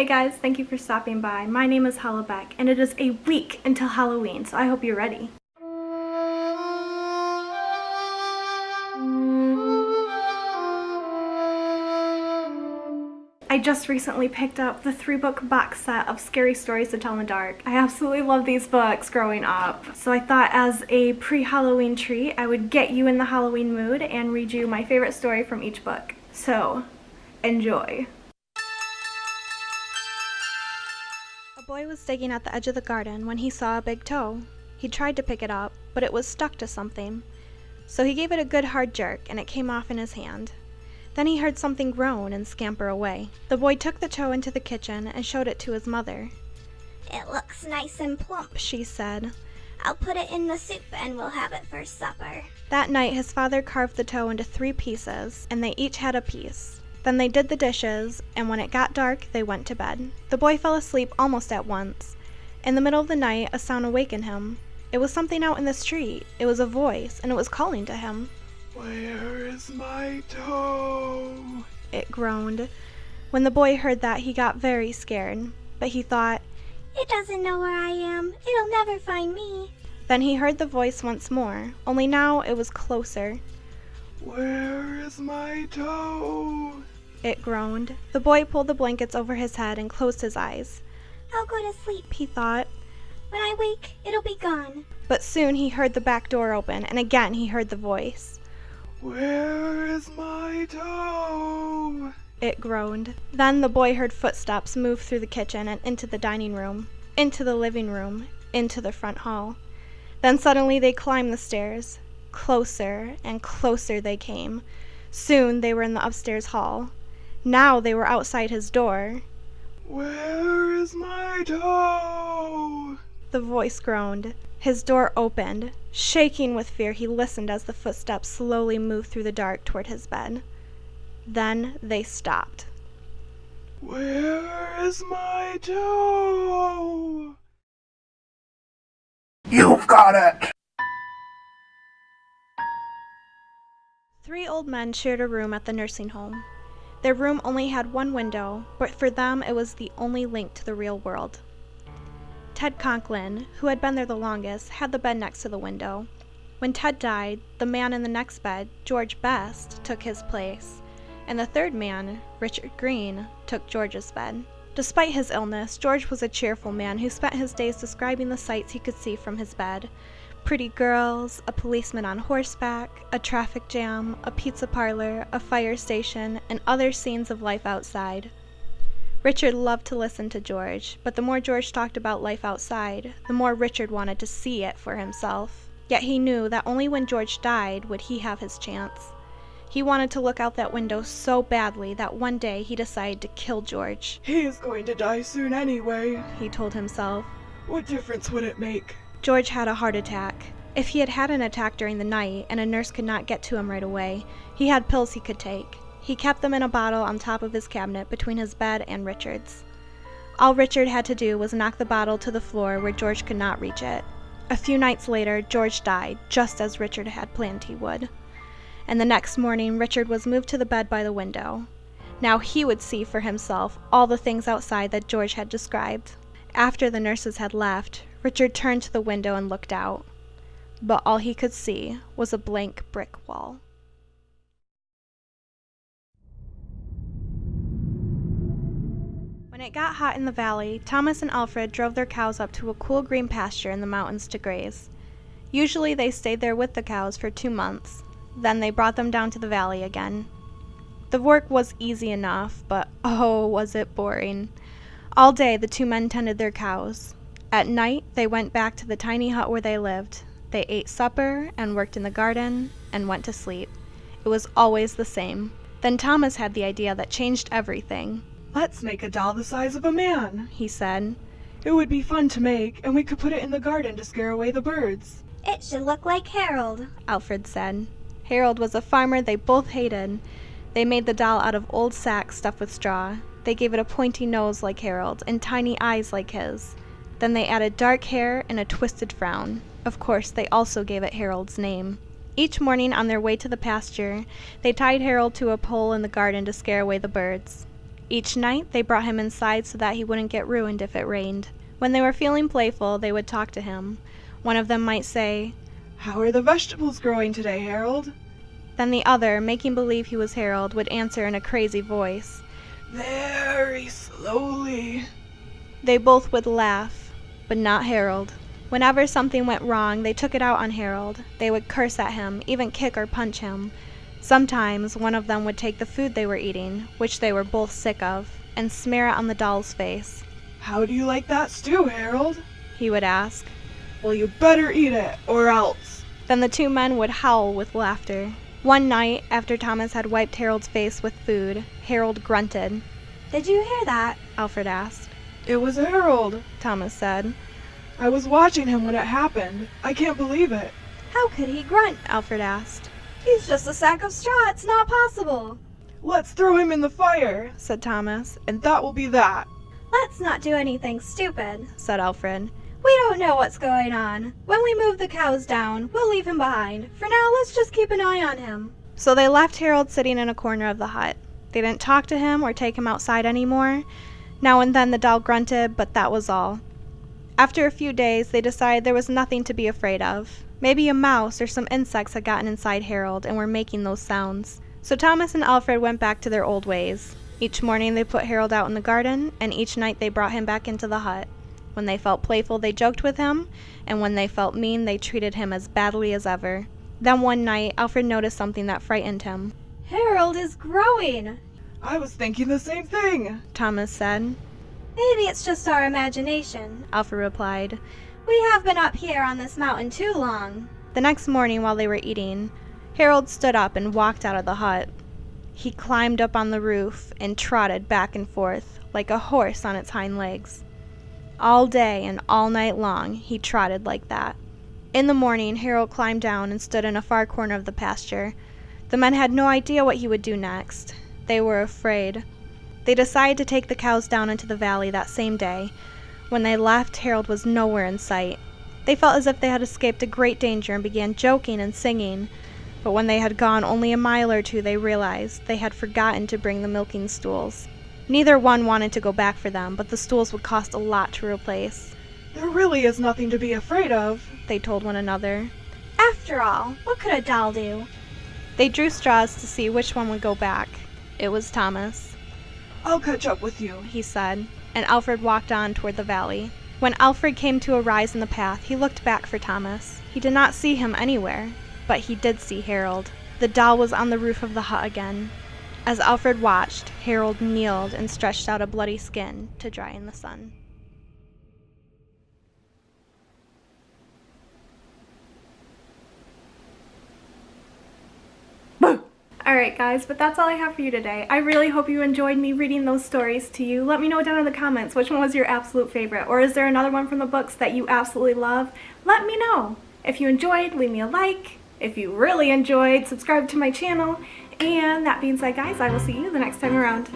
Hey guys, thank you for stopping by. My name is Hollabec, and it is a week until Halloween, so I hope you're ready. I just recently picked up the 3-book box set of Scary Stories to Tell in the Dark. I absolutely loved these books growing up, so I thought as a pre-Halloween treat, I would get you in the Halloween mood and read you my favorite story from each book. So, enjoy. A boy was digging at the edge of the garden when he saw a big toe. He tried to pick it up, but it was stuck to something. So he gave it a good hard jerk, and it came off in his hand. Then he heard something groan and scamper away. The boy took the toe into the kitchen and showed it to his mother. "It looks nice and plump," she said. "I'll put it in the soup and we'll have it for supper." That night his father carved the toe into 3 pieces, and they each had a piece. Then they did the dishes, and when it got dark, they went to bed. The boy fell asleep almost at once. In the middle of the night, a sound awakened him. It was something out in the street. It was a voice, and it was calling to him. "Where is my toe?" It groaned. When the boy heard that, he got very scared, but he thought, "It doesn't know where I am. It'll never find me." Then he heard the voice once more, only now it was closer. "Where is my toe?" It groaned. The boy pulled the blankets over his head and closed his eyes. "I'll go to sleep. He thought. When I wake, it'll be gone." But soon he heard the back door open, and again he heard the voice. "Where is my toe?" It groaned. Then the boy heard footsteps move through the kitchen and into the dining room, into the living room, into the front hall. Then suddenly they climbed the stairs. Closer and closer they came. Soon they were in the upstairs hall. Now they were outside his door. "Where is my toe?" The voice groaned. His door opened. Shaking with fear, he listened as the footsteps slowly moved through the dark toward his bed. Then they stopped. "Where is my toe?" You've got it! 3 old men shared a room at the nursing home. Their room only had 1 window, but for them it was the only link to the real world. Ted Conklin, who had been there the longest, had the bed next to the window. When Ted died, the man in the next bed, George Best, took his place, and the 3rd man, Richard Green, took George's bed. Despite his illness, George was a cheerful man who spent his days describing the sights he could see from his bed. Pretty girls, a policeman on horseback, a traffic jam, a pizza parlor, a fire station, and other scenes of life outside. Richard loved to listen to George, but the more George talked about life outside, the more Richard wanted to see it for himself. Yet he knew that only when George died would he have his chance. He wanted to look out that window so badly that one day he decided to kill George. "He's going to die soon anyway. He told himself. What difference would it make?" George had a heart attack. If he had had an attack during the night and a nurse could not get to him right away, he had pills he could take. He kept them in a bottle on top of his cabinet between his bed and Richard's. All Richard had to do was knock the bottle to the floor where George could not reach it. A few nights later, George died, just as Richard had planned he would. And the next morning, Richard was moved to the bed by the window. Now he would see for himself all the things outside that George had described. After the nurses had left, Richard turned to the window and looked out. But all he could see was a blank brick wall. When it got hot in the valley, Thomas and Alfred drove their cows up to a cool green pasture in the mountains to graze. Usually they stayed there with the cows for 2 months. Then they brought them down to the valley again. The work was easy enough, but oh, was it boring. All day the 2 men tended their cows. At night they went back to the tiny hut where they lived. They ate supper and worked in the garden and went to sleep. It was always the same. Then Thomas had the idea that changed everything. "Let's make a doll the size of a man," He said. "It would be fun to make, and we could put it in the garden to scare away the birds." "It should look like Harold." Alfred said. Harold was a farmer they both hated. They made the doll out of old sacks stuffed with straw. They gave it a pointy nose like Harold and tiny eyes like his. Then they added dark hair and a twisted frown. Of course, they also gave it Harold's name. Each morning on their way to the pasture, they tied Harold to a pole in the garden to scare away the birds. Each night, they brought him inside so that he wouldn't get ruined if it rained. When they were feeling playful, they would talk to him. One of them might say, "How are the vegetables growing today, Harold?" Then the other, making believe he was Harold, would answer in a crazy voice, "Very slowly." They both would laugh, but not Harold. Whenever something went wrong, they took it out on Harold. They would curse at him, even kick or punch him. Sometimes one of them would take the food they were eating, which they were both sick of, and smear it on the doll's face. "How do you like that stew, Harold?" He would ask. "Well, you better eat it, or else." Then the two men would howl with laughter. One night, after Thomas had wiped Harold's face with food, Harold grunted. Did you hear that? Alfred asked. "It was Harold," Thomas said. "I was watching him when it happened. I can't believe it." How could he grunt? Alfred asked. He's just a sack of straw. It's not possible. "Let's throw him in the fire," said Thomas. "and that will be that." Let's not do anything stupid, said Alfred. We don't know what's going on. When we move the cows down, we'll leave him behind. For now, let's just keep an eye on him. So they left Harold sitting in a corner of the hut. They didn't talk to him or take him outside anymore. Now and then the doll grunted, but that was all. After a few days, they decided there was nothing to be afraid of. Maybe a mouse or some insects had gotten inside Harold and were making those sounds. So Thomas and Alfred went back to their old ways. Each morning they put Harold out in the garden, and each night they brought him back into the hut. When they felt playful, they joked with him, and when they felt mean, they treated him as badly as ever. Then one night, Alfred noticed something that frightened him. Harold is growing. "I was thinking the same thing," Thomas said. Maybe it's just our imagination, Alfred replied. We have been up here on this mountain too long. The next morning, while they were eating, Harold stood up and walked out of the hut. He climbed up on the roof and trotted back and forth like a horse on its hind legs. All day and all night long, he trotted like that. In the morning, Harold climbed down and stood in a far corner of the pasture. The men had no idea what he would do next. They were afraid. They decided to take the cows down into the valley that same day. When they left, Harold was nowhere in sight. They felt as if they had escaped a great danger and began joking and singing. But when they had gone only a mile or two, they realized they had forgotten to bring the milking stools. Neither one wanted to go back for them, but the stools would cost a lot to replace. "There really is nothing to be afraid of," they told one another. After all, what could a doll do? They drew straws to see which one would go back. It was Thomas. "I'll catch up with you," he said, and Alfred walked on toward the valley. When Alfred came to a rise in the path, he looked back for Thomas. He did not see him anywhere, but he did see Harold. The doll was on the roof of the hut again. As Alfred watched, Harold kneeled and stretched out a bloody skin to dry in the sun. Alright guys, but that's all I have for you today. I really hope you enjoyed me reading those stories to you. Let me know down in the comments which one was your absolute favorite, or is there another one from the books that you absolutely love? Let me know. If you enjoyed, leave me a like. If you really enjoyed, subscribe to my channel. And that being said guys, I will see you the next time around.